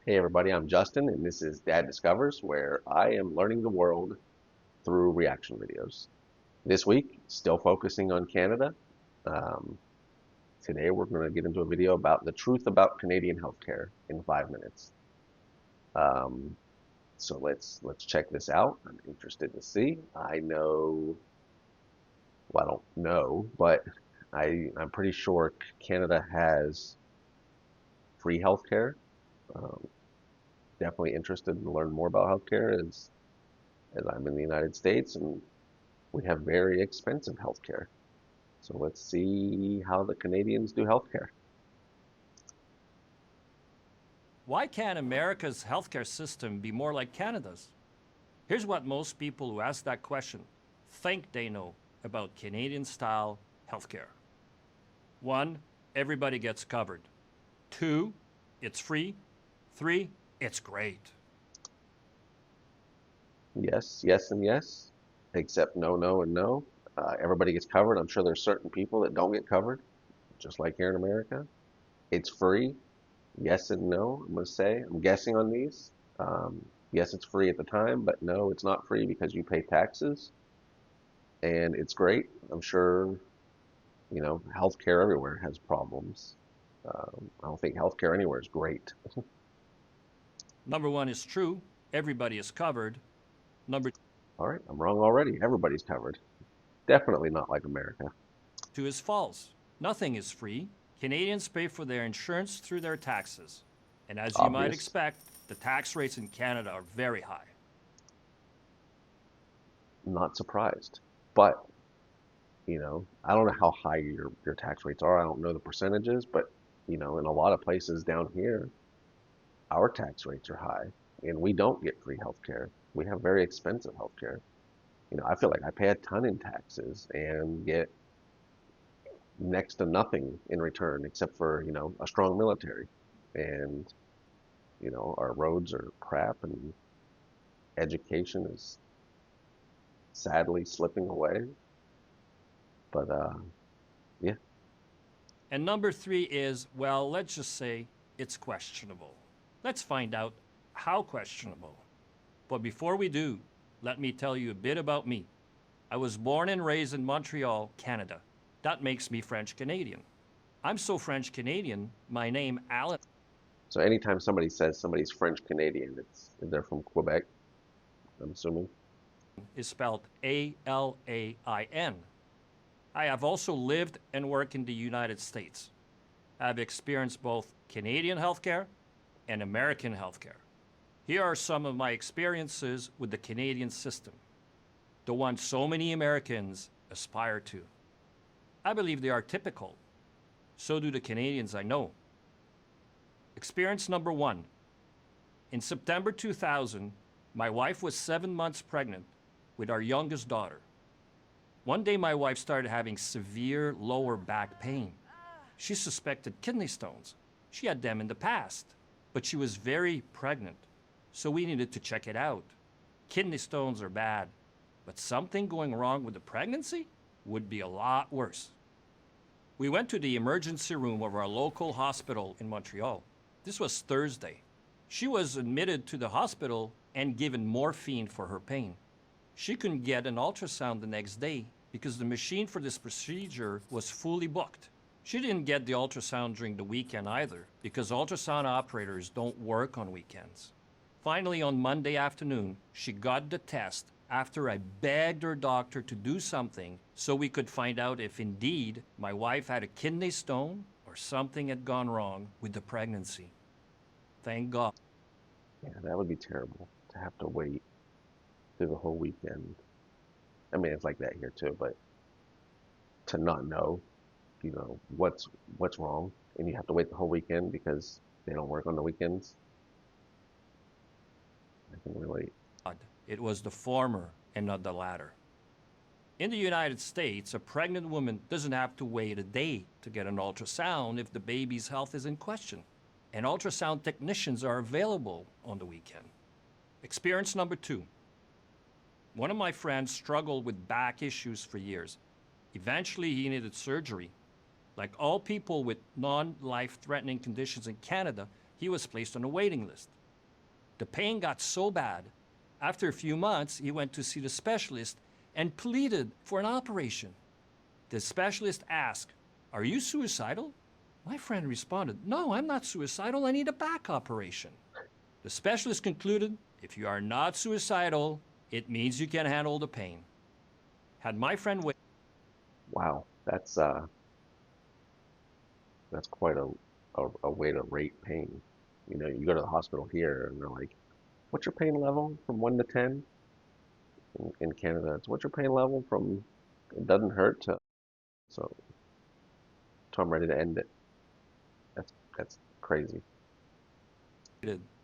Hey everybody, I'm Justin, and this is Dad Discovers, where I am learning the world through reaction videos. This week, still focusing on Canada. Um, Today, we're going to get into a video about the truth about Canadian healthcare in 5 minutes. Um, so let's check this out. I'm interested to see. I know, well, I don't know, but I'm pretty sure Canada has free healthcare. Um, Definitely interested to learn more about healthcare as I'm in the United States, and we have very expensive healthcare. So let's see how the Canadians do healthcare. Why can't America's healthcare system be more like Canada's? Here's what most people who ask that question think they know about Canadian style healthcare. One, everybody gets covered. Two, it's free. Three, it's great. Yes, yes, and yes, except no, no, and no. Everybody gets covered. I'm sure there's certain people that don't get covered, just like here in America. It's free. Yes and no, I'm going to say. I'm guessing on these. Yes, it's free at the time, but no, it's not free because you pay taxes, and it's great. I'm sure, healthcare everywhere has problems. I don't think healthcare anywhere is great. Number one is true, everybody is covered. Number All right, I'm wrong already. Everybody's covered. Definitely not like America. two is false. Nothing is free. Canadians pay for their insurance through their taxes. And as you might Obvious. expect, the tax rates in Canada are very high. Not surprised. But, I don't know how high your tax rates are. I don't know the percentages, but, in a lot of places down here, our tax rates are high and we don't get free healthcare. We have very expensive healthcare. I feel like I pay a ton in taxes and get next to nothing in return except for, a strong military. And, our roads are crap and education is sadly slipping away. But yeah, And number three is, well, let's just say it's questionable. Let's find out how questionable. But before we do, let me tell you a bit about me. I was born and raised in Montreal, Canada. That makes me French Canadian. I'm so French Canadian, my name, Alan, so anytime somebody says somebody's French Canadian, it's they're from Quebec, I'm assuming. is spelled Alain. I have also lived and worked in the United States. I've experienced both Canadian healthcare and American healthcare. Here are some of my experiences with the Canadian system, the one so many Americans aspire to. I believe they are typical. So do the Canadians I know. Experience number one. In September 2000, my wife was 7 months pregnant with our youngest daughter. One day, my wife started having severe lower back pain. She suspected kidney stones. She had them in the past, but she was very pregnant, so we needed to check it out. Kidney stones are bad, but something going wrong with the pregnancy would be a lot worse. We went to the emergency room of our local hospital in Montreal. This was Thursday. She was admitted to the hospital and given morphine for her pain. She couldn't get an ultrasound the next day because the machine for this procedure was fully booked. She didn't get the ultrasound during the weekend either because ultrasound operators don't work on weekends. Finally, on Monday afternoon, she got the test after I begged her doctor to do something so we could find out if indeed my wife had a kidney stone or something had gone wrong with the pregnancy. Thank God. Yeah, that would be terrible to have to wait through the whole weekend. I mean, it's like that here too, but to not know, what's wrong, and you have to wait the whole weekend because they don't work on the weekends. I can relate. It was the former and not the latter. In the United States, a pregnant woman doesn't have to wait a day to get an ultrasound if the baby's health is in question. And ultrasound technicians are available on the weekend. Experience number two. One of my friends struggled with back issues for years. Eventually, he needed surgery. Like all people with non life threatening conditions in Canada, he was placed on a waiting list. The pain got so bad, after a few months, he went to see the specialist and pleaded for an operation. The specialist asked, "Are you suicidal?" My friend responded, "No, I'm not suicidal. I need a back operation." The specialist concluded, "If you are not suicidal, it means you can handle the pain." Had my friend waited, Wow, that's quite a way to rate pain. You know, you go to the hospital here and they're like, "What's your pain level from 1 to 10?" In Canada, it's "What's your pain level from it doesn't hurt so I'm ready to end it." That's crazy.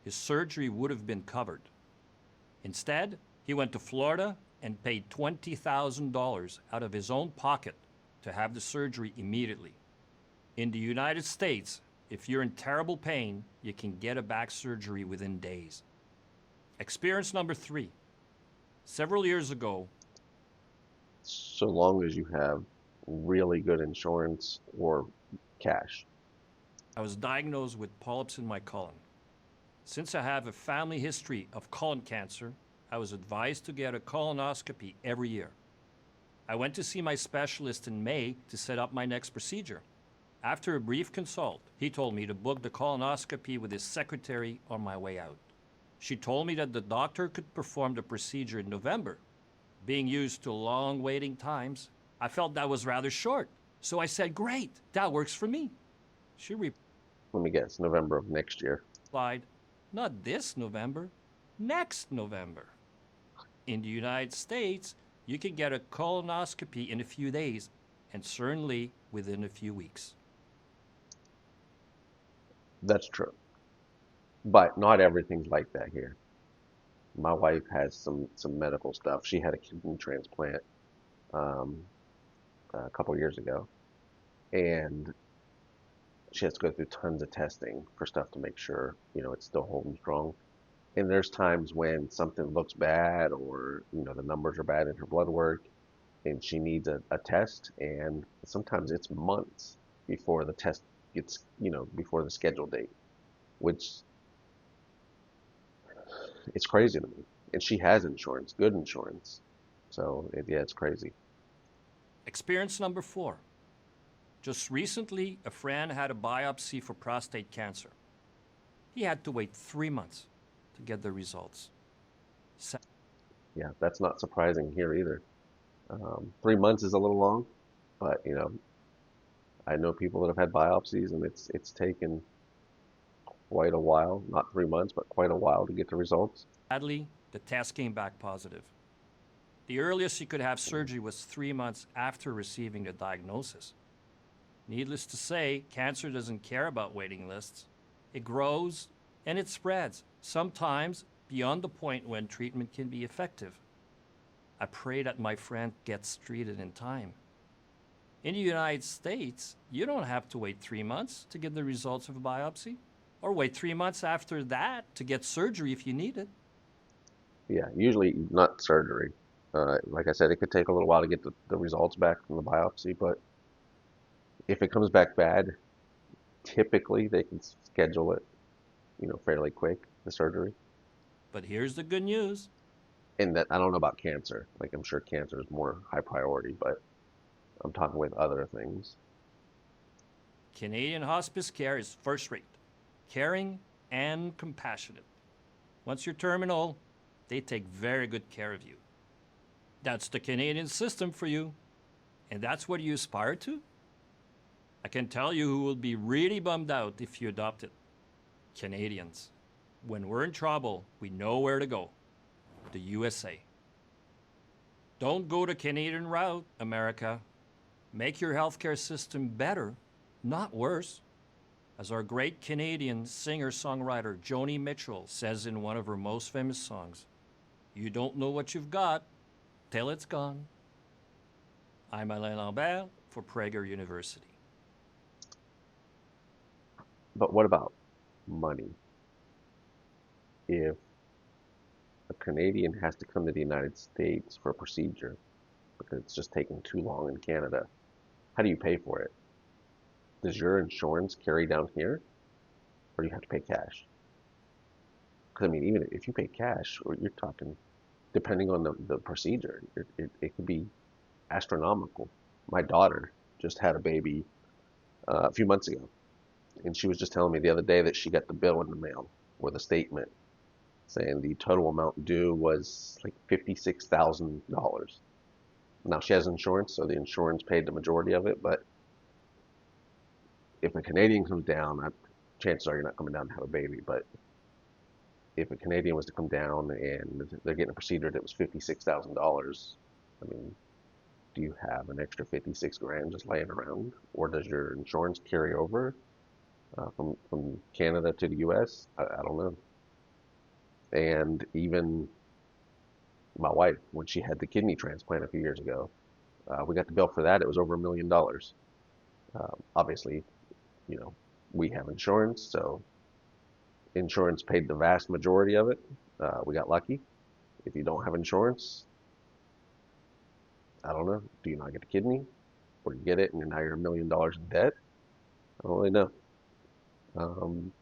his surgery would have been covered. Instead, he went to Florida and paid $20,000 out of his own pocket to have the surgery immediately. In the United States, if you're in terrible pain, you can get a back surgery within days. Experience number 3. Several years ago, So long as you have really good insurance or cash. I was diagnosed with polyps in my colon. Since I have a family history of colon cancer, I was advised to get a colonoscopy every year. I went to see my specialist in May to set up my next procedure. After a brief consult, he told me to book the colonoscopy with his secretary on my way out. She told me that the doctor could perform the procedure in November. Being used to long waiting times, I felt that was rather short. So I said, "Great, that works for me." She Let me guess, November of next year. replied, "Not this November, next November." In the United States, you can get a colonoscopy in a few days and certainly within a few weeks. That's true. But not everything's like that here. My wife has some medical stuff. She had a kidney transplant um, a couple years ago, and she has to go through tons of testing for stuff to make sure, it's still holding strong. And there's times when something looks bad or, the numbers are bad in her blood work and she needs a test. And sometimes it's months before the test gets, before the scheduled date, which it's crazy to me. And she has insurance, good insurance. So, yeah, it's crazy. Experience number 4. Just recently, a friend had a biopsy for prostate cancer. He had to wait 3 months to get the results. Yeah, that's not surprising here either. 3 months is a little long, but, I know people that have had biopsies and it's taken quite a while, not 3 months, but quite a while to get the results. Sadly, the test came back positive. The earliest he could have surgery was 3 months after receiving the diagnosis. Needless to say, cancer doesn't care about waiting lists. It grows and it spreads, sometimes beyond the point when treatment can be effective. I pray that my friend gets treated in time. In the United States, you don't have to wait 3 months to get the results of a biopsy, or wait 3 months after that to get surgery if you need it. Yeah, usually not surgery. Like I said, it could take a little while to get the results back from the biopsy, but if it comes back bad, typically they can schedule it, fairly quick, the surgery. But here's the good news. And that I don't know about cancer. Like I'm sure cancer is more high priority, but I'm talking with other things. Canadian hospice care is first rate, caring and compassionate. Once you're terminal, they take very good care of you. That's the Canadian system for you. And that's what you aspire to? I can tell you who will be really bummed out if you adopt it. Canadians. When we're in trouble, we know where to go. The USA. Don't go the Canadian route, America. Make your healthcare system better, not worse. As our great Canadian singer-songwriter Joni Mitchell says in one of her most famous songs, "You don't know what you've got till it's gone." I'm Alain Lambert for Prager University. But what about money? If a Canadian has to come to the United States for a procedure because it's just taking too long in Canada, how do you pay for it? Does your insurance carry down here? or you have to pay cash. Because I mean, even if you pay cash, or you're talking, depending on the procedure, it could be astronomical. My daughter just had a baby a few months ago, and she was just telling me the other day that she got the bill in the mail with a statement saying the total amount due was like $56,000. Now she has insurance, so the insurance paid the majority of it. But if a Canadian comes down, chances are you're not coming down to have a baby. But if a Canadian was to come down and they're getting a procedure that was $56,000, I mean, do you have an extra 56 grand just laying around, or does your insurance carry over from Canada to the U.S.? I don't know. And even my wife, when she had the kidney transplant a few years ago, we got the bill for that. It was over $1 million. Obviously, you know, we have insurance, so insurance paid the vast majority of it. We got lucky. If you don't have insurance, I don't know. Do you not get the kidney, or you get it and now you're $1 million in debt? I don't really know. Um,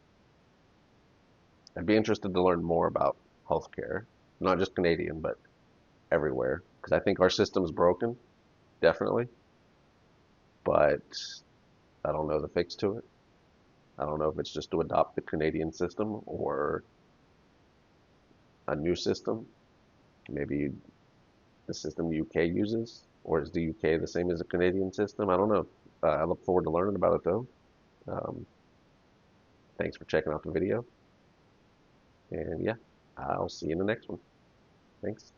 I'd be interested to learn more about healthcare, not just Canadian, but everywhere, because I think our system's broken, definitely, but I don't know the fix to it. I don't know if it's just to adopt the Canadian system or a new system, maybe the system the UK uses, or is the UK the same as the Canadian system? I don't know. I look forward to learning about it though. Um, Thanks for checking out the video, and yeah, I'll see you in the next one. Thanks.